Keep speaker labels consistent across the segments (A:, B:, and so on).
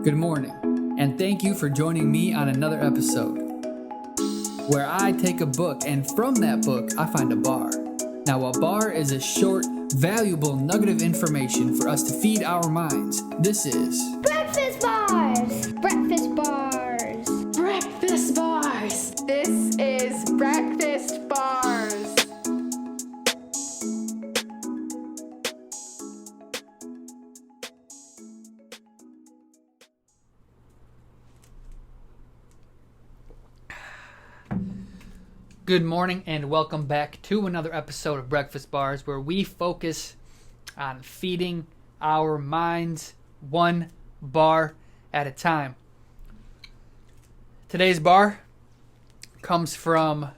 A: Good morning, and thank you for joining me on another episode where I take a book and from that book I find a bar. Now, a bar is a short, valuable nugget of information for us to feed our minds. This is
B: Breakfast Bars! Breakfast Bars!
C: Breakfast Bars! This is Breakfast Bars!
A: Good morning and welcome back to another episode of Breakfast Bars where we focus on feeding our minds one bar at a time. Today's bar comes from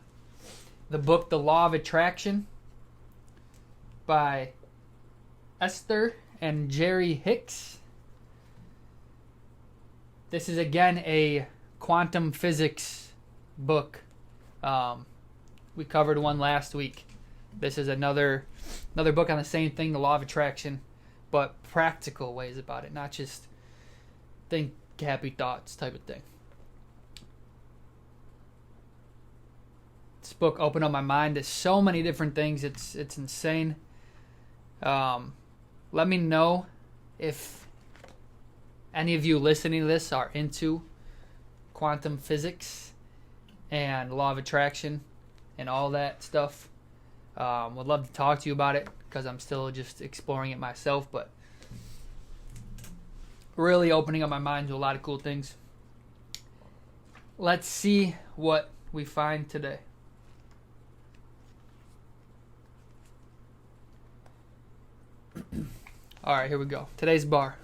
A: the book The Law of Attraction by Esther and Hicks. This is again a quantum physics book. We covered one last week. This is another book on the same thing, the law of attraction, but practical ways about it, not just think happy thoughts type of thing. This book opened up my mind to so many different things. It's insane. Let me know if any of you listening to this are into quantum physics and law of attraction and all that stuff. Would love to talk to you about it because I'm still just exploring it myself, but really opening up my mind to a lot of cool things. Let's see what we find today. Alright, here we go. Today's bar.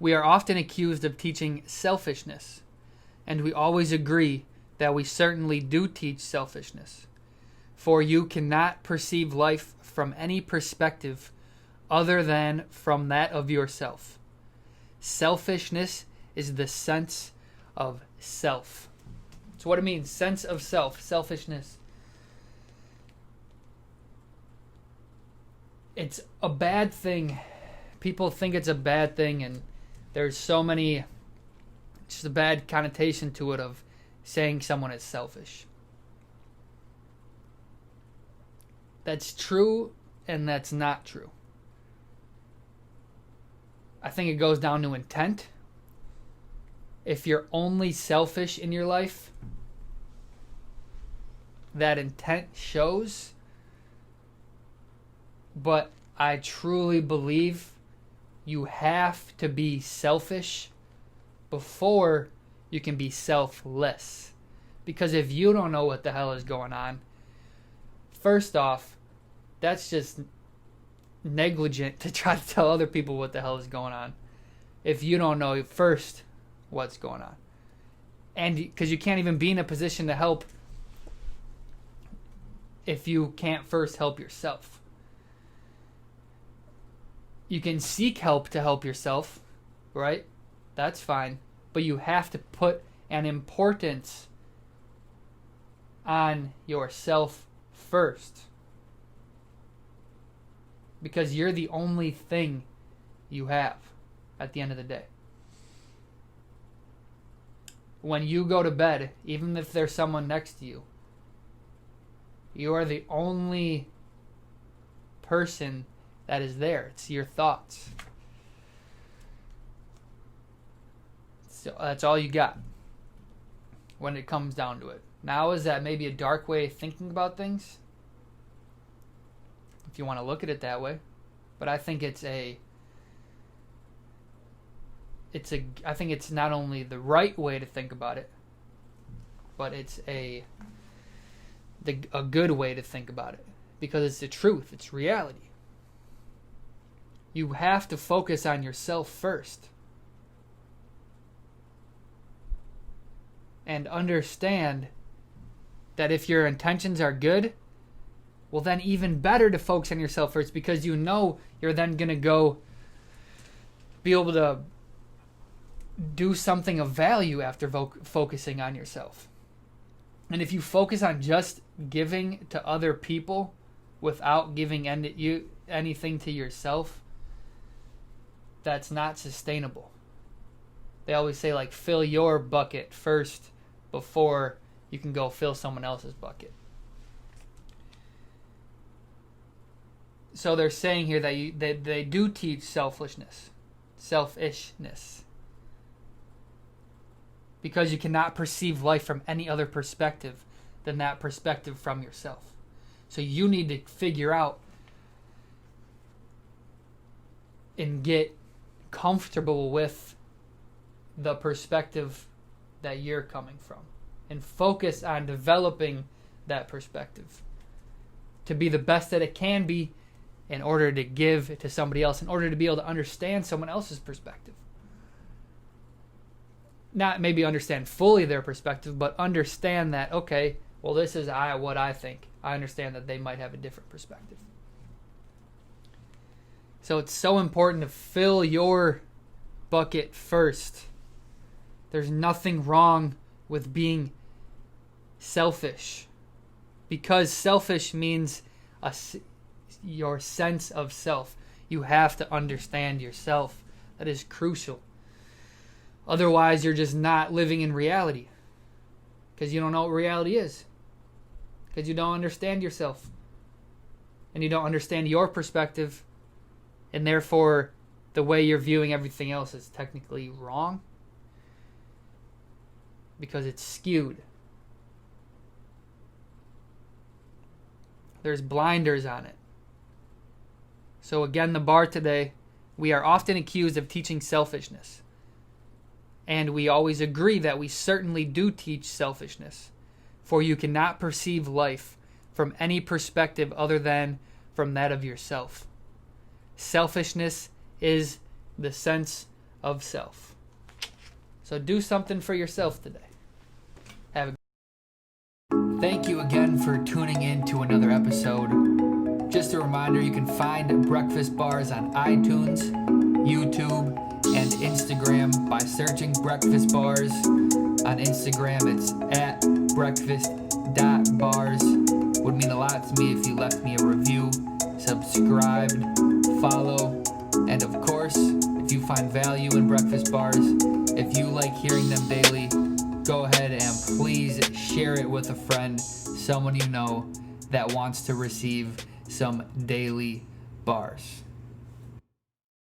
A: We are often accused of teaching selfishness, and we always agree that we certainly do teach selfishness. For you cannot perceive life from any perspective other than from that of yourself. Selfishness is the sense of self. So what it means, sense of self, selfishness. It's a bad thing. People think it's a bad thing, and there's so many, just a bad connotation to it of saying someone is selfish. That's true and that's not true. I think it goes down to intent. If you're only selfish in your life, that intent shows. But I truly believe you have to be selfish before you can be selfless. Because if you don't know what the hell is going on, first off, that's just negligent to try to tell other people what the hell is going on if you don't know first what's going on. And because you can't even be in a position to help if you can't first help yourself. You can seek help to help yourself, right? That's fine. But you have to put an importance on yourself first. Because you're the only thing you have at the end of the day. When you go to bed, even if there's someone next to you, you are the only person that is there. It's your thoughts. So that's all you got when it comes down to it. Now, is that maybe a dark way of thinking about things? If you want to look at it that way. But I think I think it's not only the right way to think about it, but it's a good way to think about it. Because it's the truth. It's reality. You have to focus on yourself first. And understand that if your intentions are good, well then even better to focus on yourself first, because you know you're then going to go be able to do something of value after focusing on yourself. And if you focus on just giving to other people without giving anything to yourself, that's not sustainable. They always say, like, fill your bucket first before you can go fill someone else's bucket. So they're saying here that they do teach selfishness. Because you cannot perceive life from any other perspective than that perspective from yourself. So you need to figure out and get comfortable with the perspective that you're coming from and focus on developing that perspective to be the best that it can be in order to give to somebody else, in order to be able to understand someone else's perspective. Not maybe understand fully their perspective, but understand that, okay, well, this is what I think. I understand that they might have a different perspective. So it's so important to fill your bucket first. There's nothing wrong with being selfish, because selfish means your sense of self. You have to understand yourself. That is crucial. Otherwise, you're just not living in reality, because you don't know what reality is, because you don't understand yourself, and you don't understand your perspective, and therefore the way you're viewing everything else is technically wrong because it's skewed. There's blinders on it. So again, the bar today, we are often accused of teaching selfishness. And we always agree that we certainly do teach selfishness. For you cannot perceive life from any perspective other than from that of yourself. Selfishness is the sense of self. So do something for yourself today. Thank you again for tuning in to another episode. Just a reminder, you can find Breakfast Bars on iTunes, YouTube, and Instagram by searching Breakfast Bars. On Instagram, it's at breakfast.bars. Would mean a lot to me if you left me a review, subscribed, follow, and of course, if you find value in Breakfast Bars, if you like hearing them daily, go ahead and please share it with a friend, someone you know that wants to receive some daily bars.